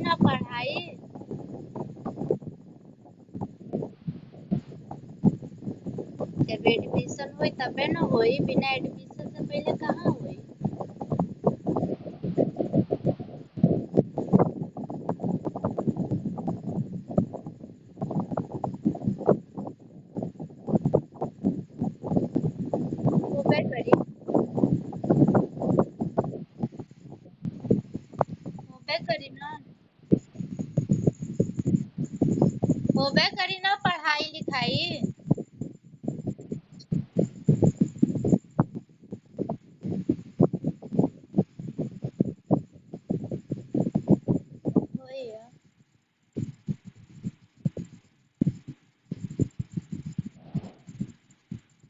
ना पढ़ाई। जब एडमिशन होई तबे न होई, बिना एडमिशन से पहले कहाँ होई।